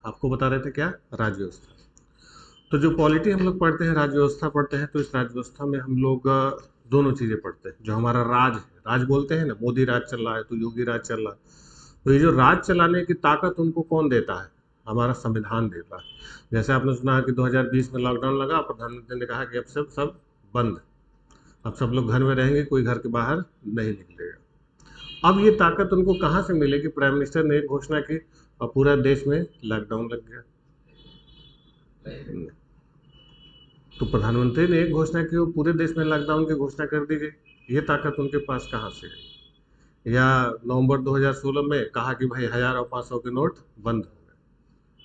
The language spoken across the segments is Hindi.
आपको बता रहे थे क्या, राज्य व्यवस्था। तो जो पॉलिटी हम लोग पढ़ते हैं, राज्य व्यवस्था पढ़ते हैं, तो इस राज्य व्यवस्था में हम लोग दोनों चीजें पढ़ते हैं। जो हमारा राज है, राज बोलते हैं ना, मोदी राज चल रहा है तो योगी राज चल रहा है, तो ये जो राज चलाने की ताकत उनको कौन देता है, हमारा संविधान देता है। जैसे आपने सुना कि 2020 में लॉकडाउन लगा, प्रधानमंत्री ने कहा कि अब सब बंद, अब सब लोग घर में रहेंगे, कोई घर के बाहर नहीं निकलेगा। अब ये ताकत उनको कहाँ से मिलेगी, प्राइम मिनिस्टर ने एक घोषणा की और पूरा देश में लॉकडाउन लग गया। तो प्रधानमंत्री ने एक घोषणा की, वो पूरे देश में लॉकडाउन की घोषणा कर दी गई। ये ताकत उनके पास कहाँ से है। या नवंबर 2016 में कहा कि भाई 1000 और 500 के नोट बंद हो गए,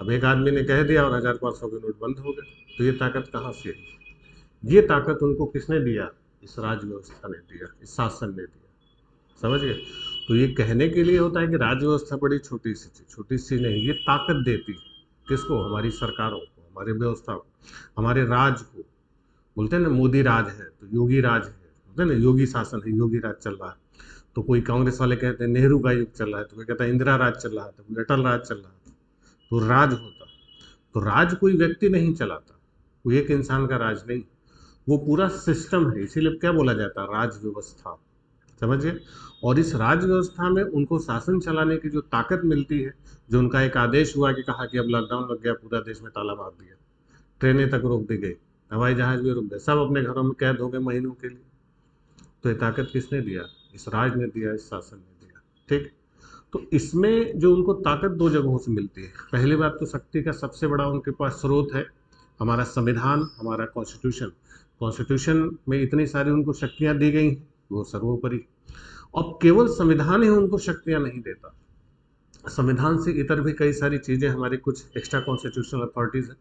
अब एक आदमी ने कह दिया और 1000 500 के नोट बंद हो गए। तो ये ताकत कहाँ से है। ये ताकत उनको किसने दिया, इस राज व्यवस्था ने दिया, इस शासन ने दिया। समझ गए। तो ये कहने के लिए होता है कि राज्य व्यवस्था बड़ी छोटी सी चीज, छोटी सी नहीं, ये ताकत देती है किसको, हमारी सरकारों को, हमारी व्यवस्था को, हमारे राज को। बोलते हैं ना मोदी राज है तो योगी राज है, बोलते हैं ना योगी शासन है, योगी राज चल रहा है। तो कोई कांग्रेस वाले कहते हैं नेहरू का युग चल रहा है, तो कोई कहता है इंदिरा राज चल रहा है, तो कोई अटल राज चल रहा है। तो राज होता, तो राज कोई व्यक्ति नहीं चलाता, वो एक इंसान का राज नहीं, वो पूरा सिस्टम है। इसीलिए क्या बोला जाता है, राज व्यवस्था। समझिए। और इस राज व्यवस्था में उनको शासन चलाने की जो ताकत मिलती है, जो उनका एक आदेश हुआ कि कहा कि अब लॉकडाउन लग गया, पूरा देश में ताला मार दिया, ट्रेनें तक रोक दी गई, हवाई जहाज भी रुक गए, सब अपने घरों में कैद हो गए महीनों के लिए। तो ये ताकत किसने दिया, इस राज ने दिया, इस शासन ने दिया। ठीक। तो इसमें जो उनको ताकत दो जगहों से मिलती है। पहली बात तो शक्ति का सबसे बड़ा उनके पास स्रोत है हमारा संविधान, हमारा कॉन्स्टिट्यूशन। कॉन्स्टिट्यूशन में इतनी सारी उनको शक्तियां दी गई हैं, वो सर्वोपरि। अब केवल संविधान ही उनको शक्तियां नहीं देता, संविधान से इतर भी कई सारी चीजें, हमारे कुछ एक्स्ट्रा कॉन्स्टिट्यूशनल अथॉरिटीज हैं,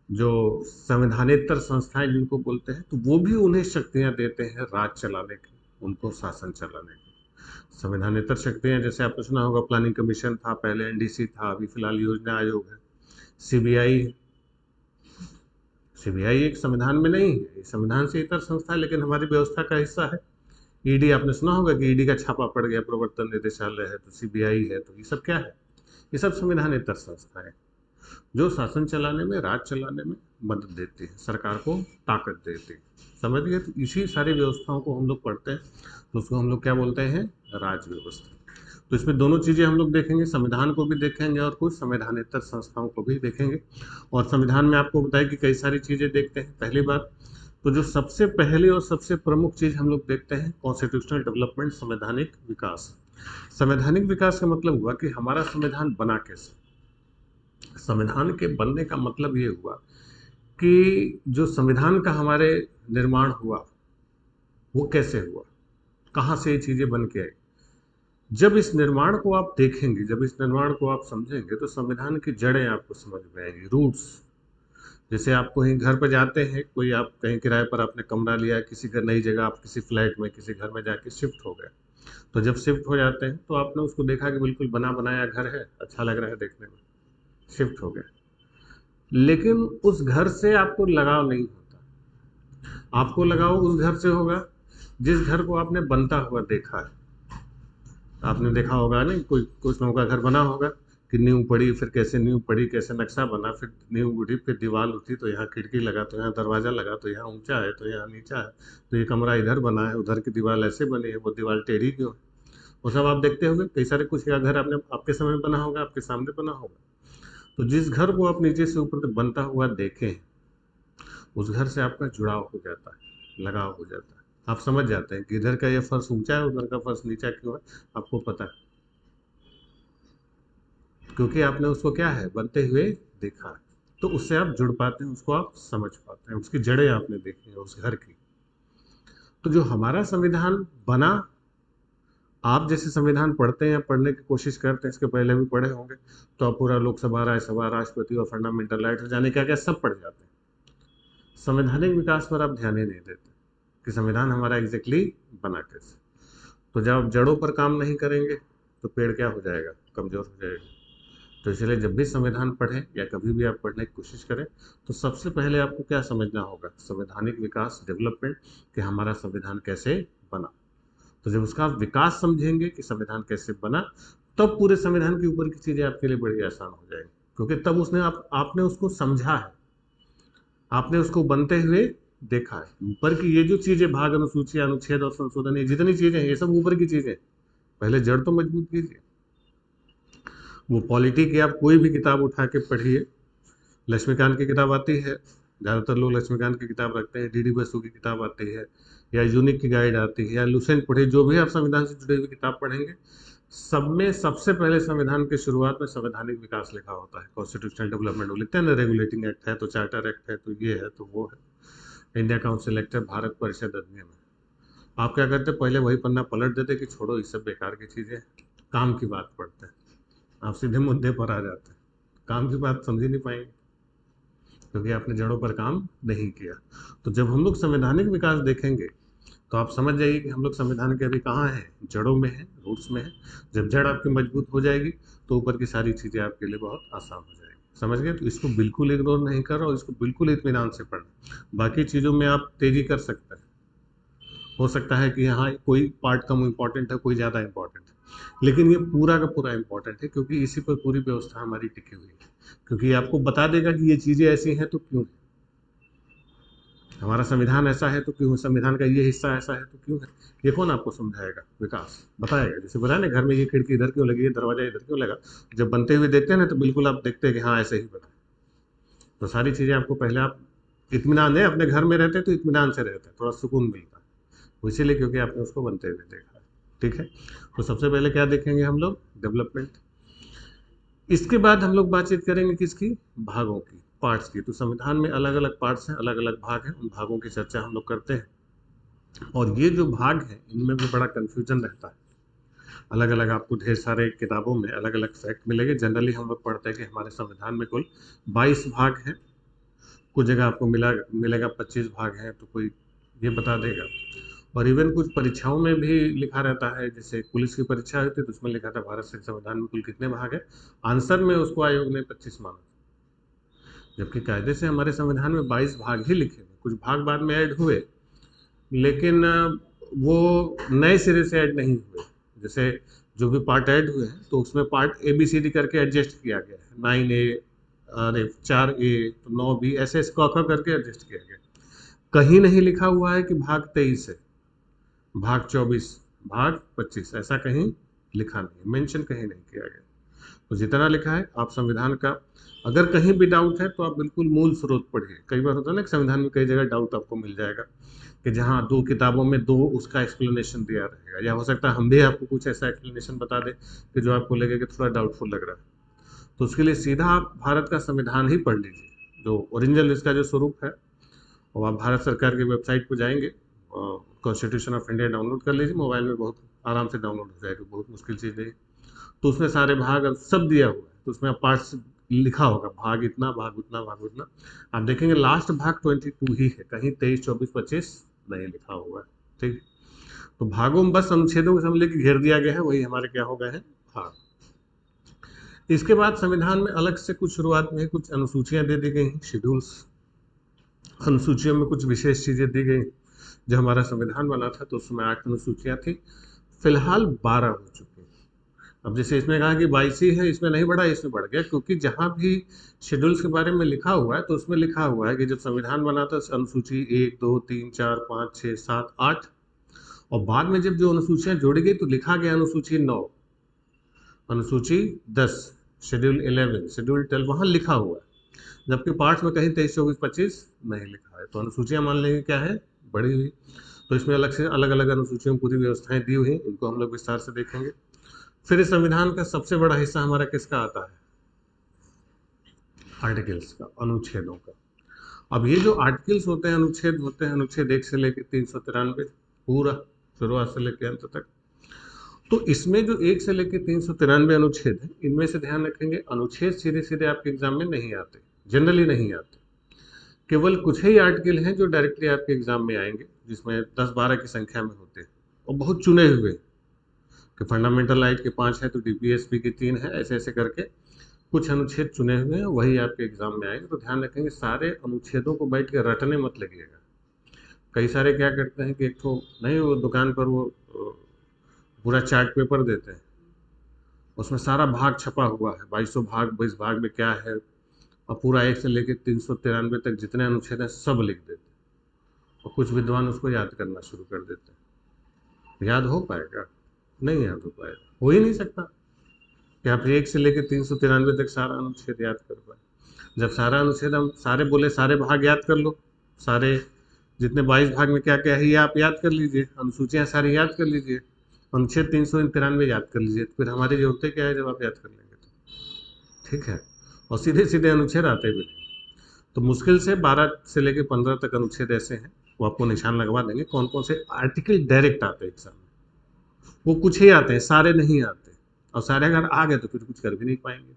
जो संविधानेतर संस्थाएं जिनको बोलते हैं, तो वो भी उन्हें शक्तियां देते हैं राज चलाने की, उनको शासन चलाने की। संविधानेतर शक्तियां जैसे आपने सुना होगा, प्लानिंग कमीशन था पहले, एनडीसी था, अभी फिलहाल योजना आयोग है, सीबीआई। सीबीआई एक संविधान में नहीं है, संविधान से इतर संस्था है, लेकिन हमारी व्यवस्था का हिस्सा है। ईडी आपने सुना होगा कि ईडी का छापा पड़ गया, प्रवर्तन निदेशालय है, तो सीबीआई है, तो ये सब क्या है, ये सब संविधानेतर संस्था है, जो शासन चलाने में, राज चलाने में मदद देती है, सरकार को ताकत देती है। समझ गए। तो इसी सारी व्यवस्थाओं को हम लोग पढ़ते हैं, तो उसको हम लोग क्या बोलते हैं, राज व्यवस्था। तो इसमें दोनों चीजें हम लोग देखेंगे, संविधान को भी देखेंगे और कुछ संवैधानिक संस्थाओं को भी देखेंगे। और संविधान में आपको बताया कि कई सारी चीजें देखते हैं। पहली बात तो जो सबसे पहले और सबसे प्रमुख चीज हम लोग देखते हैं, कॉन्स्टिट्यूशनल डेवलपमेंट, संवैधानिक विकास। संवैधानिक विकास का मतलब हुआ कि हमारा संविधान बना कैसे। संविधान के बनने का मतलब ये हुआ कि जो संविधान का हमारे निर्माण हुआ, वो कैसे हुआ, कहाँ से ये चीजें बन के आई। जब इस निर्माण को आप देखेंगे, जब इस निर्माण को आप समझेंगे, तो संविधान की जड़ें आपको समझ में आएंगी, रूट्स। जैसे आप कहीं घर पर जाते हैं, कोई आप कहीं किराए पर आपने कमरा लिया, किसी का नई जगह, आप किसी फ्लैट में, किसी घर में जाके शिफ्ट हो गए। तो जब शिफ्ट हो जाते हैं तो आपने उसको देखा कि बिल्कुल बना बनाया घर है, अच्छा लग रहा है देखने में, शिफ्ट हो गए। लेकिन उस घर से आपको लगाव नहीं होता, आपको लगाव उस घर से होगा जिस घर को आपने बनता हुआ देखा है। आपने देखा होगा नहीं, कोई कुछ लोगों का घर बना होगा कि नींव पड़ी, फिर कैसे नींव पड़ी, कैसे नक्शा बना, फिर नींव उठी, फिर दीवार उठी, तो यहाँ खिड़की लगा, तो यहाँ दरवाजा लगा, तो यहाँ ऊंचा है, तो यहाँ नीचा है, तो ये कमरा इधर बना है, उधर की दीवार ऐसे बनी है, वो दीवार टेढ़ी क्यों है। वो सब आप देखते होंगे। कई सारे कुछ का घर आपने आपके समय में बना होगा, आपके सामने बना होगा। तो जिस घर को आप नीचे से ऊपर तक बनता हुआ देखें, उस घर से आपका जुड़ाव हो जाता है, लगाव हो जाता है। आप समझ जाते हैं कि इधर का ये फर्श ऊंचा है, उधर का फर्श नीचा क्यों है, आपको पता है, क्योंकि आपने उसको क्या है, बनते हुए देखा है। तो उससे आप जुड़ पाते हैं, उसको आप समझ पाते हैं, उसकी जड़ें आपने देखी है उस घर की। तो जो हमारा संविधान बना, आप जैसे संविधान पढ़ते हैं या पढ़ने की कोशिश करते हैं, इसके पहले भी पढ़े होंगे, तो आप पूरा लोकसभा, राज्यसभा, राष्ट्रपति और फंडामेंटल राइट जाने क्या क्या सब पढ़ जाते हैं। संवैधानिक विकास पर आप ध्यान ही नहीं देते कि संविधान हमारा एग्जैक्टली बना कैसे। तो जब आप जड़ों पर काम नहीं करेंगे तो पेड़ क्या हो जाएगा, कमजोर हो जाएगा। तो इसलिए जब भी संविधान पढ़ें या कभी भी आप पढ़ने की कोशिश करें, तो सबसे पहले आपको क्या समझना होगा, संवैधानिक विकास, डेवलपमेंट, कि हमारा संविधान कैसे बना। तो जब उसका आप विकास समझेंगे कि संविधान कैसे बना, तब पूरे संविधान के ऊपर की चीजें आपके लिए बड़ी आसान हो जाएंगी। क्योंकि तब उसने आपने उसको समझा है, आपने उसको बनते हुए देखा है। ऊपर की ये जो चीजें, भाग, अनुसूची, अनुच्छेद और संशोधन, ये जितनी चीजें हैं ये सब ऊपर की चीजें हैं। पहले जड़ तो मजबूत कीजिए। वो पॉलिटी की आप कोई भी किताब उठा के पढ़िए, लक्ष्मीकांत की किताब आती है, ज़्यादातर लोग लक्ष्मीकांत की किताब रखते हैं, डीडी बसु की किताब आती है, या यूनिक की गाइड आती है, या लुसेंट पढ़िए, जो भी आप संविधान से जुड़ी हुई किताब पढ़ेंगे, सब में सबसे पहले संविधान की शुरुआत में संवैधानिक विकास लिखा होता है। कॉन्स्टिट्यूशनल डेवलपमेंट वो लिखते हैं ना, रेगुलेटिंग एक्ट है तो चार्टर एक्ट है तो ये है तो वो है, इंडिया काउंसिल एक्ट है, भारत परिषद अधिनियम है। आप क्या करते, पहले वही पन्ना पलट देते कि छोड़ो ये सब बेकार की चीज़ें, काम की बात पढ़ते हैं। आप सीधे मुद्दे पर आ जाते हैं, काम की बात समझ ही नहीं पाएंगे क्योंकि आपने जड़ों पर काम नहीं किया। तो जब हम लोग संवैधानिक विकास देखेंगे तो आप समझ जाइए कि हम लोग संविधान के अभी कहाँ हैं, जड़ों में हैं, रूट्स में हैं। जब जड़ आपकी मजबूत हो जाएगी तो ऊपर की सारी चीज़ें आपके लिए बहुत आसान हो जाएगी। समझ गए? तो इसको बिल्कुल इग्नोर नहीं कर और इसको बिल्कुल इत्मीनान से पढ़ना। बाकी चीज़ों में आप तेजी कर सकते हैं, हो सकता है कि यहाँ कोई पार्ट कम इम्पोर्टेंट है, कोई ज़्यादा इम्पोर्टेंट है, लेकिन ये पूरा का पूरा इम्पोर्टेंट है क्योंकि इसी पर पूरी व्यवस्था हमारी टिकी हुई है। क्योंकि ये आपको बता देगा कि ये चीज़ें ऐसी हैं तो क्यों है, हमारा संविधान ऐसा है तो क्यों है, संविधान का ये हिस्सा ऐसा है तो क्यों है। ये कौन आपको समझाएगा? विकास बताएगा। जैसे बताया ना, घर में ये खिड़की इधर क्यों लगी है, दरवाजा इधर क्यों लगा, जब बनते हुए देखते हैं ना तो बिल्कुल आप देखते हैं कि हाँ ऐसे ही बना। तो सारी चीज़ें आपको पहले आप इत्मीनान है, अपने घर में रहते तो इत्मीनान से रहते, थोड़ा सुकून मिलता है, इसीलिए क्योंकि आपने उसको बनते हुए देखा है। ठीक है, तो सबसे पहले क्या देखेंगे हम लोग? डेवलपमेंट। इसके बाद हम लोग बातचीत करेंगे किसकी? भागों की, पार्ट्स की। तो संविधान में अलग अलग पार्ट्स हैं, अलग अलग भाग हैं, उन भागों की चर्चा हम लोग करते हैं। और ये जो भाग हैं इनमें भी बड़ा कन्फ्यूजन रहता है, अलग अलग आपको ढेर सारे किताबों में अलग अलग फैक्ट मिलेंगे। जनरली हम लोग पढ़ते हैं कि हमारे संविधान में कुल 22 भाग हैं, कुछ जगह आपको मिलेगा 25 भाग हैं, तो कोई ये बता देगा। और इवन कुछ परीक्षाओं में भी लिखा रहता है, जैसे पुलिस की परीक्षा होती है तो उसमें लिखा था भारत संविधान में कुल कितने भाग है, आंसर में उसको आयोग ने 25 माना, जबकि कायदे से हमारे संविधान में 22 भाग ही लिखे हुए। कुछ भाग बाद में ऐड हुए, लेकिन वो नए सिरे से ऐड नहीं हुए। जैसे जो भी पार्ट ऐड हुए हैं तो उसमें पार्ट ABCD करके एडजस्ट किया गया है, 9A, अरे 4A, तो 9B, ऐसे क करके एडजस्ट किया गया। कहीं नहीं लिखा हुआ है कि भाग 23 है, भाग 24, भाग 25, ऐसा कहीं लिखा नहीं, मेंशन कहीं नहीं किया गया। तो जितना लिखा है आप संविधान का, अगर कहीं भी डाउट है तो आप बिल्कुल मूल स्रोत पढ़िए। कई बार होता है ना कि संविधान में कई जगह डाउट आपको मिल जाएगा कि जहाँ 2 किताबों में 2 उसका एक्सप्लेनेशन दिया रहेगा, या हो सकता है हम भी आपको कुछ ऐसा एक्सप्लेनेशन बता दें कि जो आपको लगे कि थोड़ा डाउटफुल लग रहा है। तो उसके लिए सीधा आप भारत का संविधान ही पढ़ लीजिए, जो ओरिजिनल इसका जो स्वरूप है। और आप भारत सरकार की वेबसाइट पर जाएंगे, कॉन्स्टिट्यूशन ऑफ इंडिया डाउनलोड कर लीजिए, मोबाइल में बहुत आराम से डाउनलोड हो जाएगा, बहुत मुश्किल चीज़ नहीं। तो उसमें सारे भाग सब दिया हुआ है, तो उसमें पार्ट्स लिखा होगा, भाग इतना, भाग उतना, भाग उतना। आप देखेंगे लास्ट भाग 22 ही है, कहीं 23, 24, 25 नहीं लिखा हुआ है। ठीक, तो भागों में बस अनुच्छेदों को समझ लेके घेर दिया गया है, वही हमारे क्या हो गए हैं, भाग। इसके बाद संविधान में अलग से कुछ शुरुआत में कुछ अनुसूचियां दे दी गई हैं, शेड्यूल्स। अनुसूचियों में कुछ विशेष चीजें दी गई। जब हमारा संविधान बना था तो उसमें 8 अनुसूचियां थी, फिलहाल 12 हो चुकी हैं। अब जैसे इसमें कहा कि 22 ही है, इसमें नहीं बढ़ा, इसमें बढ़ गया, क्योंकि जहां भी शेड्यूल्स के बारे में लिखा हुआ है तो उसमें लिखा हुआ है कि जब संविधान बना था अनुसूची 1, 2, 3, 4, 5, 6, 7, 8, और बाद में जब जो अनुसूचियां जोड़ी गई तो लिखा गया अनुसूची 9, अनुसूची 10, शेड्यूल 11, शेड्यूल 12, वहां लिखा हुआ है। जबकि पार्ट्स में कहीं 23, 24, 25 नहीं लिखा है। तो अनुसूचियां मान लेंगे क्या है, बढ़ी हुई। तो इसमें अलग से अलग अलग अनुसूचियों में पूरी व्यवस्थाएं दी हुई हैं, इनको हम लोग विस्तार से देखेंगे। फिर इस संविधान का सबसे बड़ा हिस्सा हमारा किसका आता है? आर्टिकल्स का, अनुच्छेदों का। अब ये जो आर्टिकल्स होते हैं, अनुच्छेद होते हैं, अनुच्छेद 1 से लेकर 393 पूरा, शुरुआत से लेकर अंत तक। तो इसमें जो 1 से लेकर 393 अनुच्छेद हैं, इनमें से ध्यान रखेंगे अनुच्छेद सीधे सीधे आपके एग्जाम में नहीं आते, जनरली नहीं आते। केवल कुछ ही आर्टिकल हैं जो डायरेक्टली आपके एग्जाम में आएंगे, जिसमें 10-12 की संख्या में होते हैं, और बहुत चुने हुए, कि फंडामेंटल राइट के 5 हैं तो DPSP के 3 हैं, ऐसे ऐसे करके कुछ अनुच्छेद चुने हुए हैं, वही आपके एग्जाम में आएंगे। तो ध्यान रखेंगे सारे अनुच्छेदों को बैठ के रटने मत लगिएगा। कई सारे क्या करते हैं कि एक तो नहीं, वो दुकान पर वो पूरा चार्ट पेपर देते हैं उसमें सारा भाग छपा हुआ है, 2200 भाग, इस भाग में क्या है, और पूरा 1 से लेकर 393 तक जितने अनुच्छेद हैं सब लिख देते हैं। और कुछ विद्वान उसको याद करना शुरू कर देते हैं। याद हो पाएगा? नहीं याद हो पाएगा, हो ही नहीं सकता कि आप 1 से लेकर 393 तक सारा अनुच्छेद याद कर पाए। जब सारा अनुच्छेद हम सारे बोले सारे भाग याद कर लो, सारे जितने 22 भाग में क्या क्या है ये आप याद कर लीजिए, अनुसूचियाँ सारी याद कर लीजिए, अनुच्छेद 393 याद कर लीजिए, तो फिर हमारी जरूरत क्या है जब आप याद कर लेंगे तो। ठीक है, और सीधे सीधे अनुच्छेद आते भी नहीं। तो मुश्किल से 12 से लेकर 15 तक अनुच्छेद ऐसे हैं, वो आपको निशान लगवा देंगे कौन कौन से आर्टिकल डायरेक्ट आते हैं एग्जाम में। वो कुछ ही आते हैं, सारे नहीं आते, और सारे अगर आ गए तो फिर कुछ कर भी नहीं पाएंगे।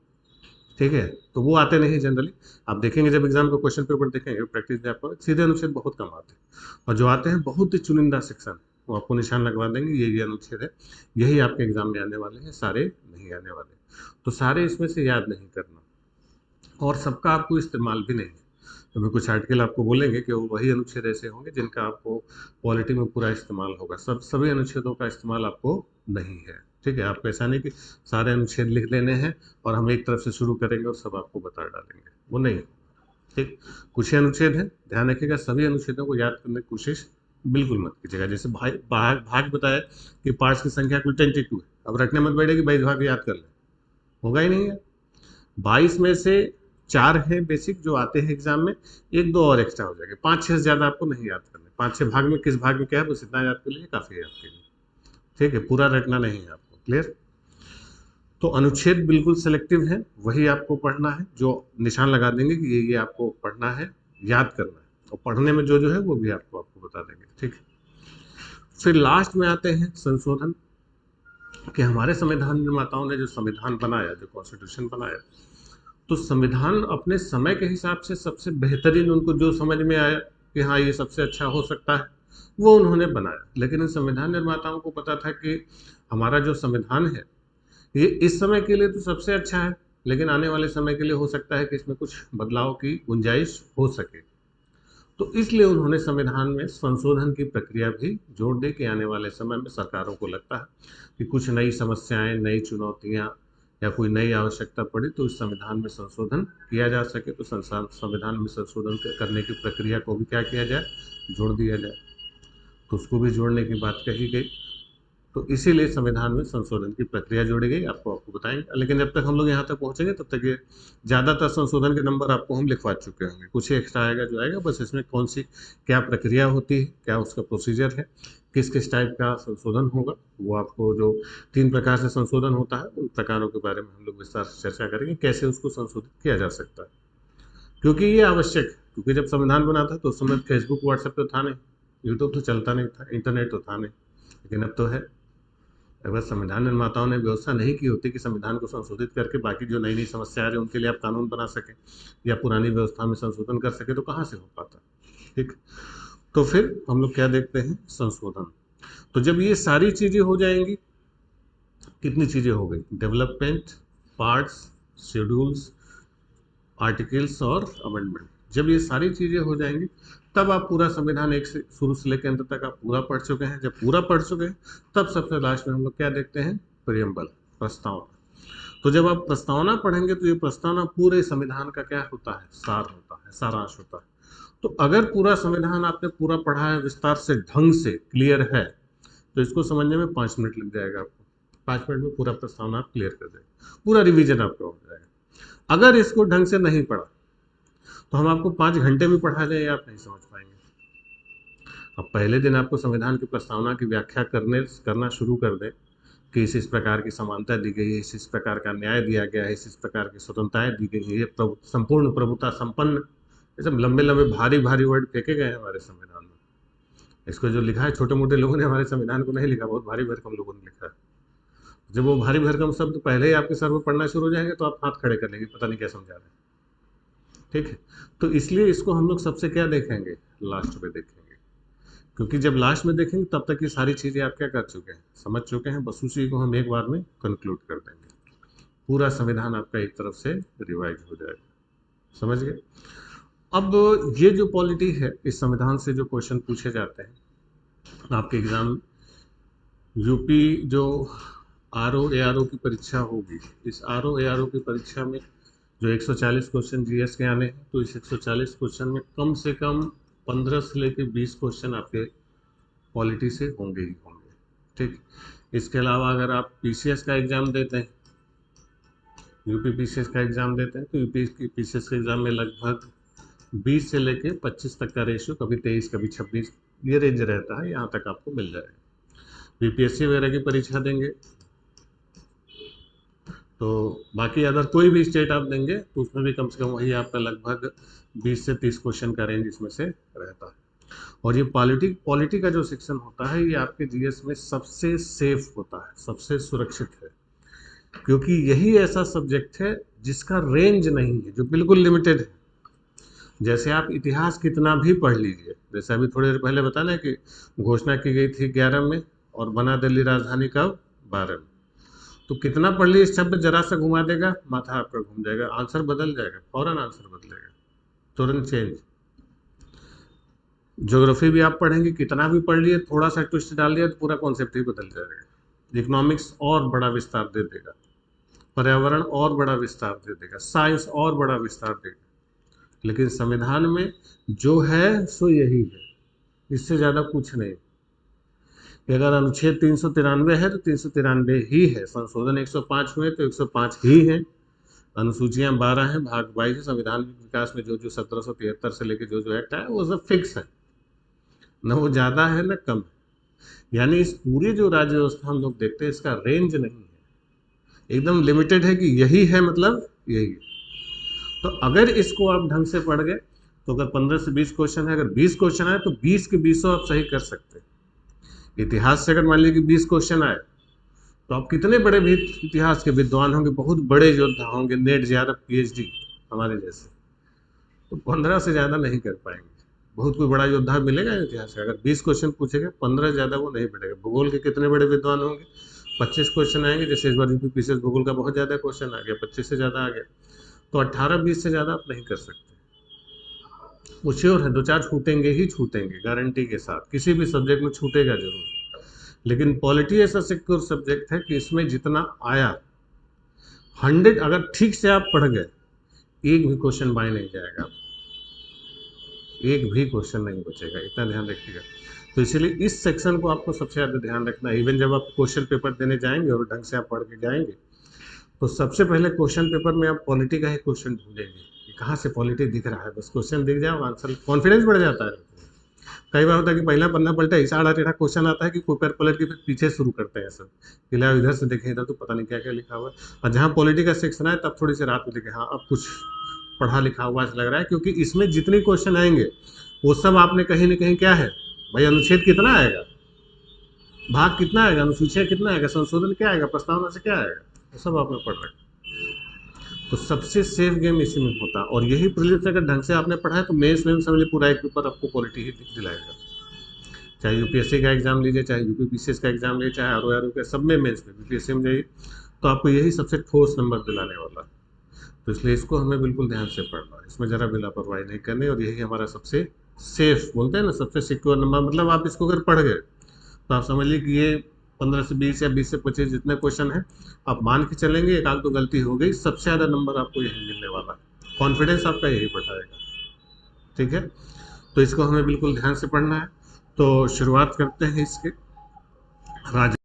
ठीक है, तो वो आते नहीं जनरली। आप देखेंगे जब एग्जाम का क्वेश्चन पेपर देखेंगे प्रैक्टिस में आपको सीधे अनुच्छेद बहुत कम आते हैं, और जो आते हैं बहुत ही चुनिंदा सेक्शन, वो आपको निशान लगवा देंगे ये अनुच्छेद है, यही आपके एग्जाम में आने वाले हैं, सारे नहीं आने वाले। तो सारे इसमें से याद नहीं करना, और सबका आपको इस्तेमाल भी नहीं है। तो कुछ आर्टिकल आपको बोलेंगे कि वो वही अनुच्छेद ऐसे होंगे जिनका आपको पॉलिटी में पूरा इस्तेमाल होगा, सभी अनुच्छेदों का इस्तेमाल आपको नहीं है। ठीक है, आपको ऐसा नहीं कि सारे अनुच्छेद लिख लेने हैं और हम एक तरफ से शुरू करेंगे और सब आपको बता डालेंगे, वो नहीं। ठीक, कुछ ही अनुच्छेद है, ध्यान रखिएगा, सभी अनुच्छेदों को याद करने की कोशिश बिल्कुल मत कीजिएगा। जैसे भाग बताया कि पार्ट्स की संख्या कुल 22 है, अब रखने मत बैठे कि 22 भाग याद कर ले, होगा ही नहीं है। 22 में से 4 है बेसिक जो आते हैं एग्जाम में, 1-2 और एक्स्ट्रा हो जाएंगे, 5-6 से ज़्यादा आपको नहीं याद करने। 5-6 भाग में किस भाग में क्या है बस इतना याद कर लीजिए, काफ़ी है आपके लिए। ठीक है, पूरा रटना नहीं है आपको, क्लियर। तो अनुच्छेद बिल्कुल सेलेक्टिव है, वही आपको पढ़ना है, जो निशान लगा देंगे कि ये आपको पढ़ना है, याद करना है, और पढ़ने में जो जो है वो भी आपको बता देंगे। ठीक है, फिर लास्ट में आते हैं संशोधन, कि हमारे संविधान निर्माताओं ने जो संविधान बनाया, जो कॉन्स्टिट्यूशन बनाया, तो संविधान अपने समय के हिसाब से सबसे बेहतरीन उनको जो समझ में आया कि हाँ ये सबसे अच्छा हो सकता है, वो उन्होंने बनाया। लेकिन इन संविधान निर्माताओं को पता था कि हमारा जो संविधान है ये इस समय के लिए तो सबसे अच्छा है, लेकिन आने वाले समय के लिए हो सकता है कि इसमें कुछ बदलाव की गुंजाइश हो सके। तो इसलिए उन्होंने संविधान में संशोधन की प्रक्रिया भी जोड़ दी कि आने वाले समय में सरकारों को लगता है कि कुछ नई समस्याएं, नई चुनौतियां या कोई नई आवश्यकता पड़ी तो इस संविधान में संशोधन किया जा सके, तो संविधान में संशोधन करने की प्रक्रिया को भी क्या किया जाए, जोड़ दिया जाए। तो उसको भी जोड़ने की बात कही गई, तो इसीलिए संविधान में संशोधन की प्रक्रिया जोड़ी गई, आपको बताएंगे। लेकिन जब तक हम लोग यहाँ तक पहुँचेंगे तब तक ये ज़्यादातर संशोधन के नंबर आपको हम लिखवा चुके होंगे, कुछ ही एक्स्ट्रा आएगा जो आएगा, बस इसमें कौन सी क्या प्रक्रिया होती है, क्या उसका प्रोसीजर है, किस किस टाइप का संशोधन होगा, वो आपको जो 3 प्रकार से संशोधन होता है उन प्रकारों के बारे में हम लोग विस्तार से चर्चा करेंगे, कैसे उसको संशोधित किया जा सकता है। क्योंकि ये आवश्यक है, क्योंकि जब संविधान बना था तो उस समय फेसबुक व्हाट्सएप तो था नहीं, यूट्यूब तो चलता नहीं था, इंटरनेट तो था नहीं, लेकिन अब तो है। अगर संविधान निर्माताओं ने व्यवस्था नहीं की होती कि संविधान को संशोधित करके बाकी जो नई नई समस्या है उनके लिए आप कानून बना सके या पुरानी व्यवस्था में संशोधन कर सके, तो कहाँ से हो पाता। ठीक, तो फिर हम लोग क्या देखते हैं, संशोधन। तो जब ये सारी चीजें हो जाएंगी, कितनी चीजें हो गई, डेवलपमेंट, पार्ट्स, शेड्यूल्स, आर्टिकल्स और अमेंडमेंट, जब ये सारी चीजें हो जाएंगी तब आप पूरा संविधान एक से शुरू से लेकर अंत तक आप पूरा पढ़ चुके हैं। जब पूरा पढ़ चुके हैं तब सबसे लास्ट में हम लोग क्या देखते हैं, प्रियम्बल, प्रस्तावना। तो जब आप प्रस्तावना पढ़ेंगे तो ये प्रस्तावना पूरे संविधान का क्या होता है, सार होता है, सारांश होता है। तो अगर पूरा संविधान आपने पूरा पढ़ा है विस्तार से, ढंग से क्लियर है, तो इसको समझने में 5 मिनट लग जाएगा आपको, 5 मिनट में पूरा प्रस्तावना आप क्लियर कर देंगे, पूरा रिवीजन आपका हो जाएगा। अगर इसको ढंग से नहीं पढ़ा तो हम आपको 5 घंटे भी पढ़ा दें आप नहीं समझ पाएंगे। अब पहले दिन आपको संविधान की प्रस्तावना की व्याख्या करना शुरू कर दें कि इस प्रकार की समानता दी गई है, इस प्रकार का न्याय दिया गया है, इस प्रकार की स्वतंत्रताएं दी गई है, ये संपूर्ण प्रभुता संपन्न, ये सब लंबे लंबे भारी भारी वर्ड फेंके गए हैं हमारे संविधान में। इसको जो लिखा है छोटे मोटे लोगों ने हमारे संविधान को नहीं लिखा, बहुत भारी भरकम लोगों ने लिखा है। जब वो भारी भरकम शब्द पहले ही आपके सर में पढ़ना शुरू हो जाएंगे तो आप हाथ खड़े कर लेंगे, पता नहीं क्या समझा रहे हैं। ठीक है, तो इसलिए इसको हम लोग सबसे क्या देखेंगे, लास्ट में देखेंगे, क्योंकि जब लास्ट में देखेंगे तब तक ये सारी चीज़ें आप क्या कर चुके हैं, समझ चुके हैं, बस उसी को हम एक बार में कंक्लूड कर देंगे, पूरा संविधान आपका एक तरफ से रिवाइज हो जाएगा। समझ गए। अब ये जो पॉलिटी है, इस संविधान से जो क्वेश्चन पूछे जाते हैं आपके एग्जाम, यूपी जो RO ARO की परीक्षा होगी। इस RO ARO की परीक्षा में जो 140 क्वेश्चन जीएस के आने हैं, तो इस 140 क्वेश्चन में कम से कम 15 से लेकर 20 क्वेश्चन आपके पॉलिटी से होंगे ही होंगे। ठीक, इसके अलावा अगर आप पीसीएस का एग्ज़ाम देते हैं, यूपी पीसीएस का एग्ज़ाम देते हैं, तो यूपी पीसीएस के एग्ज़ाम में लगभग 20 से लेके 25 तक का रेशियो, कभी 23 कभी 26, ये रेंज रहता है, यहाँ तक आपको मिल जाएगा। बीपीएससी वगैरह की परीक्षा देंगे तो बाकी अगर कोई भी स्टेट आप देंगे तो उसमें भी कम से कम वही आपका लगभग 20 से 30 क्वेश्चन का रेंज इसमें से रहता है। और ये पॉलिटी का जो सेक्शन होता है, ये आपके जीएस में सबसे सेफ होता है, सबसे सुरक्षित है, क्योंकि यही ऐसा सब्जेक्ट है जिसका रेंज नहीं है, जो बिल्कुल लिमिटेड है। जैसे आप इतिहास कितना भी पढ़ लीजिए, जैसे अभी थोड़ी देर पहले बताया कि घोषणा की गई थी 11 में और बना दिल्ली राजधानी कब 12 में, तो कितना पढ़ लिए इस शब्द जरा सा घुमा देगा, माथा आपका घूम जाएगा, आंसर बदल जाएगा, फौरन आंसर बदलेगा, तुरंत चेंज। ज्योग्राफी भी आप पढ़ेंगे, कितना भी पढ़ लिए, थोड़ा सा ट्विस्ट डाल दिया तो पूरा कॉन्सेप्ट ही बदल जाएगा। इकोनॉमिक्स और बड़ा विस्तार दे देगा, पर्यावरण और बड़ा विस्तार दे देगा, साइंस और बड़ा विस्तार देगा, लेकिन संविधान में जो है सो यही है, इससे ज़्यादा कुछ नहीं। अगर अनुच्छेद 393 है तो 393 ही है, संशोधन 105 हुए तो 105 ही है, अनुसूचियां 12 हैं, भाग 22 है। संविधान विकास में जो जो 1773 से लेकर जो जो एक्ट है वो सब फिक्स है, न वो ज़्यादा है न कम है। यानी इस पूरी जो राज्य व्यवस्था हम लोग देखते हैं, इसका रेंज नहीं है, एकदम लिमिटेड है कि यही है, मतलब यही है। तो अगर इसको आप ढंग से पढ़ गए तो अगर 15 से 20 क्वेश्चन है, अगर 20 क्वेश्चन आए तो 20 के 20 आप सही कर सकते हैं। इतिहास से अगर मान लीजिए कि 20 क्वेश्चन आए तो आप कितने बड़े भी इतिहास के विद्वान होंगे, बहुत बड़े योद्धा होंगे, नेट JRF PhD हमारे जैसे, तो 15 से ज़्यादा नहीं कर पाएंगे। बहुत कोई बड़ा योद्धा मिलेगा इतिहास का, अगर 20 क्वेश्चन पूछेगा 15 ज़्यादा वो नहीं पड़ेगा। भूगोल के कितने बड़े विद्वान होंगे, 25 क्वेश्चन आएंगे, जैसे इस बार यूपी पीसीएस भूगोल का बहुत ज़्यादा क्वेश्चन आ गया, 25 से ज़्यादा आ गया, तो 18-20 से ज़्यादा आप नहीं कर सकते। वो श्योर है, 2-4 छूटेंगे ही छूटेंगे, गारंटी के साथ, किसी भी सब्जेक्ट में छूटेगा जरूर। लेकिन पॉलिटी ऐसा सिक्योर सब्जेक्ट है कि इसमें जितना आया 100, अगर ठीक से आप पढ़ गए, एक भी क्वेश्चन बाय नहीं जाएगा, एक भी क्वेश्चन नहीं बचेगा, इतना ध्यान रखिएगा। तो इसीलिए इस सेक्शन को आपको सबसे ज़्यादा ध्यान रखना है। इवन जब आप क्वेश्चन पेपर देने जाएंगे और ढंग से आप पढ़ के जाएंगे, तो सबसे पहले क्वेश्चन पेपर में आप पॉलिटी का ही क्वेश्चन ढूंढेंगे कि कहाँ से पॉलिटी दिख रहा है, बस क्वेश्चन दिख जाए और आंसर, कॉन्फिडेंस बढ़ जाता है। कई बार होता है कि पहला पन्ना पलटा, ऐसा आड़ा टेढ़ा क्वेश्चन आता है कि कोई पैर पलट के फिर पीछे शुरू करते हैं सब, कि ला इधर से देखें, इधर तो पता नहीं क्या क्या लिखा हुआ है। और जहाँ पॉलिटी का सेक्शन आए तब थोड़ी सी रात में देखें, हाँ अब कुछ पढ़ा लिखा हुआ लग रहा है, क्योंकि इसमें जितने क्वेश्चन आएंगे वो सब आपने कहीं ना कहीं क्या है भाई, अनुच्छेद कितना आएगा, भाग कितना आएगा, अनुसूचिया कितना आएगा, संशोधन क्या आएगा, प्रस्तावना से क्या आएगा, वो सब आपने पढ़ रखा। तो सबसे सेफ गेम इसी में होता है, और यही प्रीलिम्स अगर ढंग से आपने पढ़ा है तो मेंस में समझ लीजिए पूरा एक पेपर आपको पॉलिटी ही दिलाएगा। चाहे यूपीएससी का एग्जाम लीजिए, चाहे यूपी पीसीएस का एग्जाम लीजिए, चाहे RO का, सब में मेंस में बीपीएससी में जाइए तो आपको यही सबसे ठोस नंबर दिलाने वाला है। तो इसलिए इसको हमें बिल्कुल ध्यान से पढ़ना है, इसमें ज़रा भी लापरवाही नहीं करनी, और यही हमारा सबसे सेफ, बोलते हैं ना, सबसे सिक्योर नंबर। मतलब आप इसको अगर पढ़ गए तो आप समझ लीजिए कि ये 15 से 20 या 20 से 25 जितने क्वेश्चन हैं आप मान के चलेंगे, एक आध तो गलती हो गई, सबसे ज़्यादा नंबर आपको यही मिलने वाला है, कॉन्फिडेंस आपका यही बढ़ाएगा। ठीक है, तो इसको हमें बिल्कुल ध्यान से पढ़ना है। तो शुरुआत करते हैं इसके राज